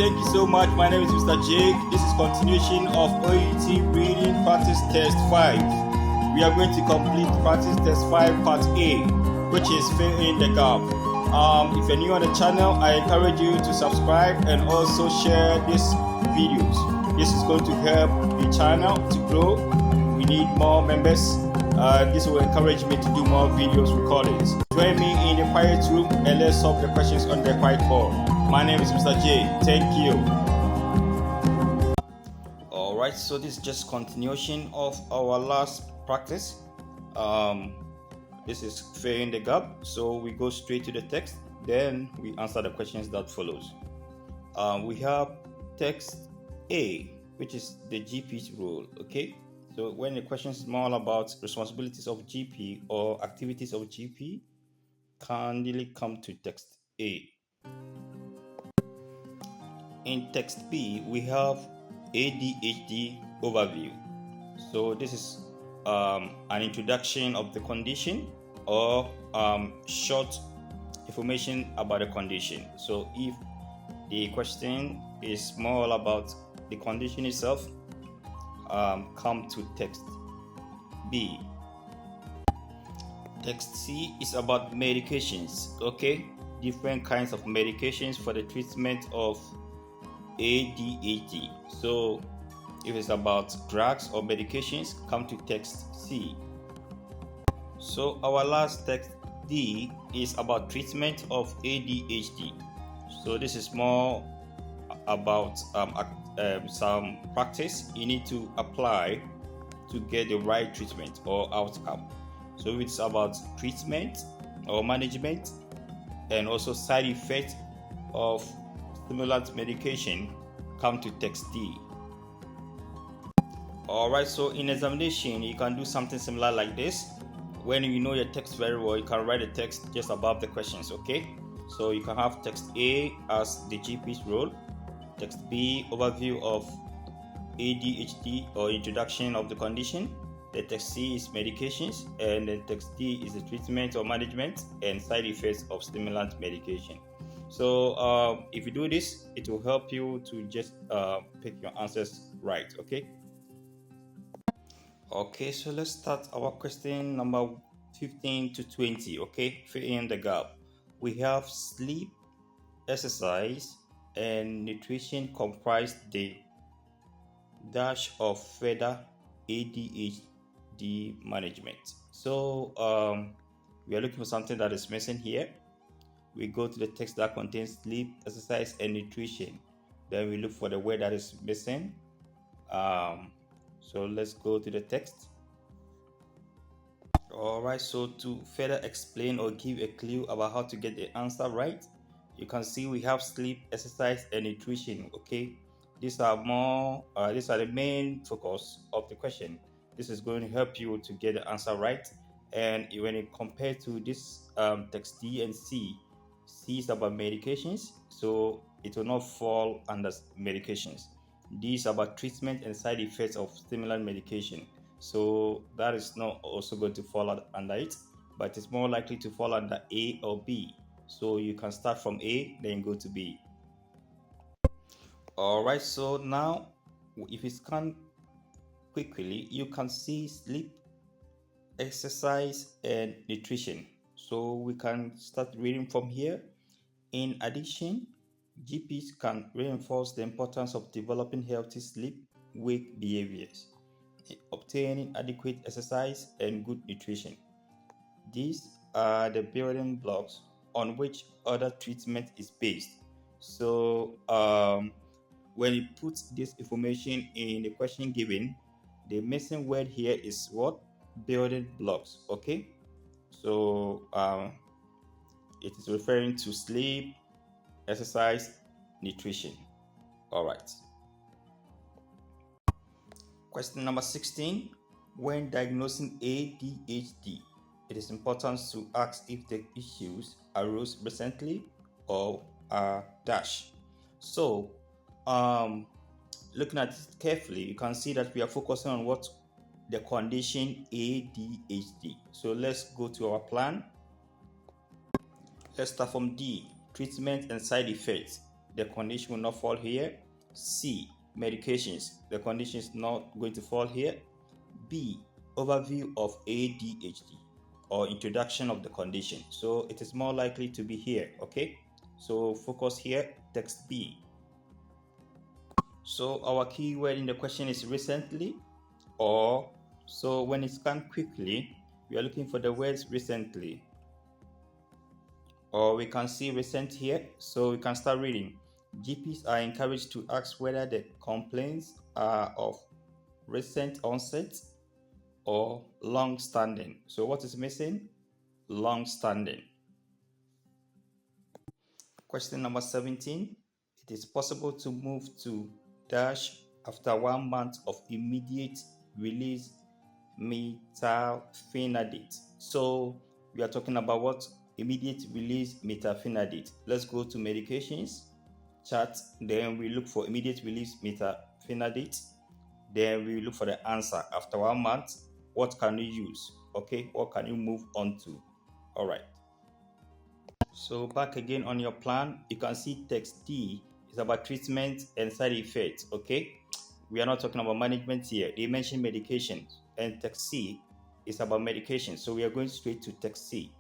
Thank you so much. My name is Mr. Jake. This is continuation of OET Reading Practice Test 5. We are going to complete Practice Test 5 Part A, which is fill in the gap. If you're new on the channel, I encourage you to subscribe and also share these videos. This is going to help the channel to grow. We need more members. This will encourage me to do more videos recordings. Join me in the quiet room and let's solve the questions on the quiet board. My name is Mr. J. Thank you. Alright, so this is just continuation of our last practice. This is fill in the gap. So we go straight to the text, then we answer the questions that follows. We have text A, which is the GP's role. Okay, so when the question is more about responsibilities of GP or activities of GP, kindly come to text A. In text B, we have ADHD overview. So this is an introduction of the condition or short information about the condition. So if the question is more about the condition itself, come to text B. Text C is about medications. Okay, different kinds of medications for the treatment of ADHD. So if it's about drugs or medications, come to text C. So our last text D is about treatment of ADHD. So this is more about some practice you need to apply to get the right treatment or outcome. So it's about treatment or management and also side effects of stimulant medication, come to text D. Alright, so in examination you can do something similar like this. When you know your text very well, you can write the text just above the questions. Okay, so you can have text A as the GP's role, text B overview of ADHD or introduction of the condition, the text C is medications, and then text D is the treatment or management and side effects of stimulant medication. So if you do this, it will help you to just pick your answers right. Okay, so let's start our question number 15 to 20. Okay, fill in the gap. We have sleep, exercise, and nutrition comprise the dash of further ADHD management. So we are looking for something that is missing here. We go to the text that contains sleep, exercise, and nutrition. Then we look for the word that is missing. So let's go to the text. Alright, so to further explain or give a clue about how to get the answer right, you can see we have sleep, exercise, and nutrition. Okay, these are the main focus of the question. This is going to help you to get the answer right. And when you compare to this text D and C, C is about medications, so it will not fall under medications. D is about treatment and side effects of stimulant medication, so that is not also going to fall under it, but it's more likely to fall under A or B. So you can start from A, then go to B. Alright, so now if you scan quickly, you can see sleep, exercise, and nutrition. So we can start reading from here. In addition, GPs can reinforce the importance of developing healthy sleep-wake behaviors, obtaining adequate exercise, and good nutrition. These are the building blocks on which other treatment is based. So when you put this information in the question given, the missing word here is what? Building blocks. Okay, so it is referring to sleep, exercise, nutrition. All right. Question number 16. When diagnosing ADHD, it is important to ask if the issues arose recently or are dash. So looking at it carefully, you can see that we are focusing on what? The condition ADHD. So let's go to our plan. Let's start from D, treatment and side effects. the condition will not fall here. C, medications, the condition is not going to fall here. B, overview of ADHD or introduction of the condition. So it is more likely to be here, okay? So focus here, text B. So our keyword in the question is recently, or so when it's scanned quickly, we are looking for the words recently. Or we can see recent here, so we can start reading. GPs are encouraged to ask whether the complaints are of recent onset or long-standing. So what is missing? Long-standing. Question number 17. It is possible to move to dash after 1 month of immediate release methylphenidate. So we are talking about what? Immediate release methylphenidate. Let's go to medications chart. Then we look for immediate release methylphenidate. Then we look for the answer after 1 month. What can you use? Okay, what can you move on to? All right. So back again on your plan, you can see text D is about treatment and side effects. Okay, we are not talking about management here. They mentioned medication, and text C is about medication. So we are going straight to text C.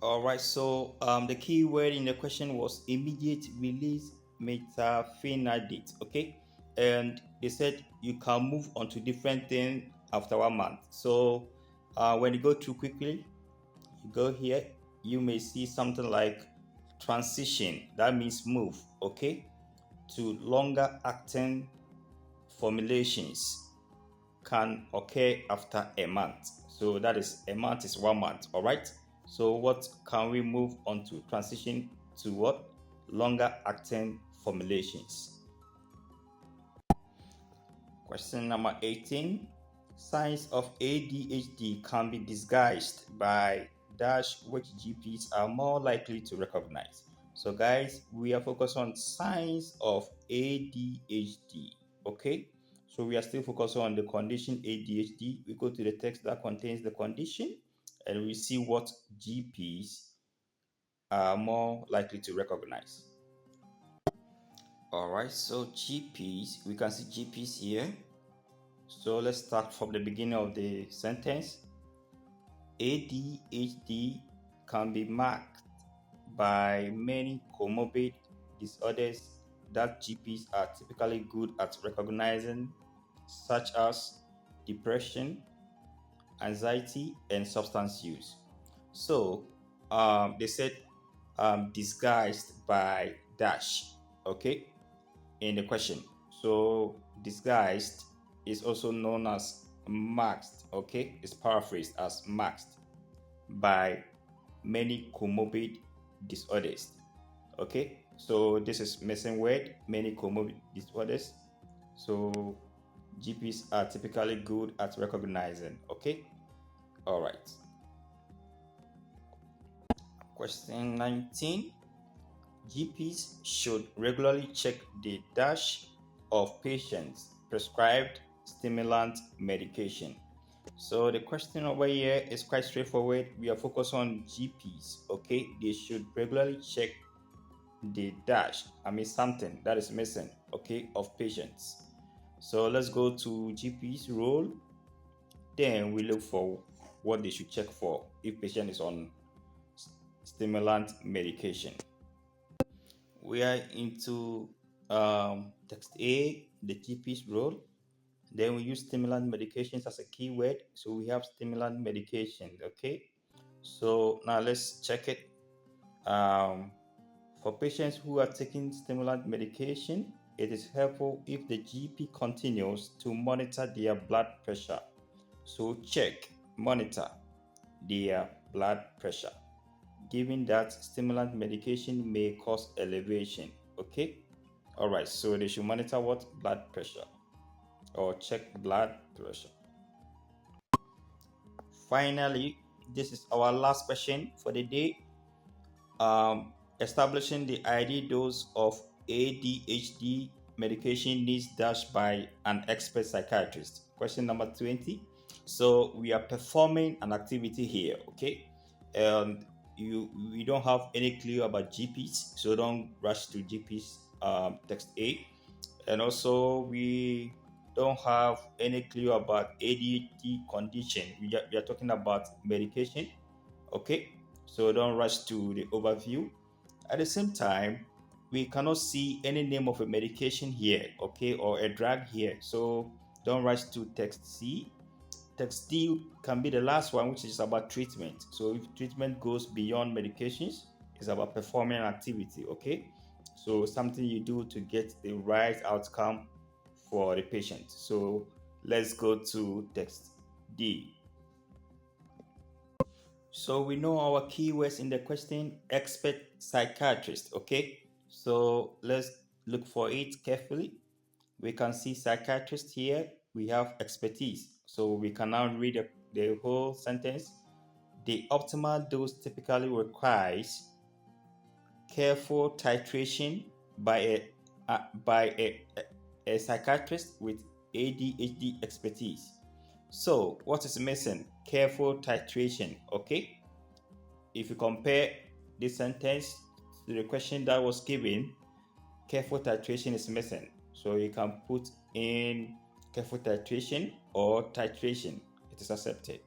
All right. So the key word in the question was immediate release methylphenidate. Okay, and they said you can move on to different things after 1 month. So when you go through quickly, you go here, you may see something like transition. That means move, okay, to longer acting formulations can occur after a month. So that is, a month is 1 month. All right. So what can we move on to? Transition to what? Longer acting formulations. Question number 18. Signs of ADHD can be disguised by dash which GPs are more likely to recognize. So guys, we are focused on signs of ADHD. Okay, so we are still focused on the condition ADHD. We go to the text that contains the condition and we see what GPs are more likely to recognize. All right, so GPs, we can see GPs here. So let's start from the beginning of the sentence. ADHD can be marked by many comorbid disorders that GPs are typically good at recognizing, such as depression, anxiety, and substance use. So they said disguised by dash, okay, in the question. So disguised is also known as masked, okay? It's paraphrased as masked by many comorbid disorders, okay? So this is missing word, many comorbid disorders. So GPs are typically good at recognizing, okay? All right. Question 19. GPs should regularly check the dash of patients prescribed stimulant medication. So the question over here is quite straightforward. We are focused on GPs, okay? They should regularly check the dash, something that is missing, okay, of patients. So let's go to GP's role. Then we look for what they should check for if patient is on stimulant medication. We are into text A, the GP's role. Then we use stimulant medications as a keyword. So we have stimulant medication, okay? So now let's check it. For patients who are taking stimulant medication, it is helpful if the GP continues to monitor their blood pressure. So check, monitor their blood pressure, given that stimulant medication may cause elevation, okay? All right, so they should monitor what? Blood pressure, or check blood pressure. Finally, this is our last question for the day. Establishing the ideal dose of ADHD medication needs dash by an expert psychiatrist. Question number 20. So we are performing an activity here, okay? And we don't have any clue about GPs, so don't rush to GPs text A. And also we don't have any clue about ADHD condition. We are talking about medication. Okay, so don't rush to the overview. At the same time, we cannot see any name of a medication here, okay, or a drug here. So don't rush to text C. Text D can be the last one, which is about treatment. So if treatment goes beyond medications, it's about performing activity, okay? So something you do to get the right outcome for the patient. So let's go to text D. So we know our keywords in the question: expert, psychiatrist, okay? So let's look for it carefully. We can see psychiatrist here. We have expertise. So we can now read the whole sentence. The optimal dose typically requires careful titration by a psychiatrist with ADHD expertise. So what is missing? Careful titration, okay? If you compare this sentence to the question that was given, careful titration is missing. So you can put in careful titration or titration. It is accepted.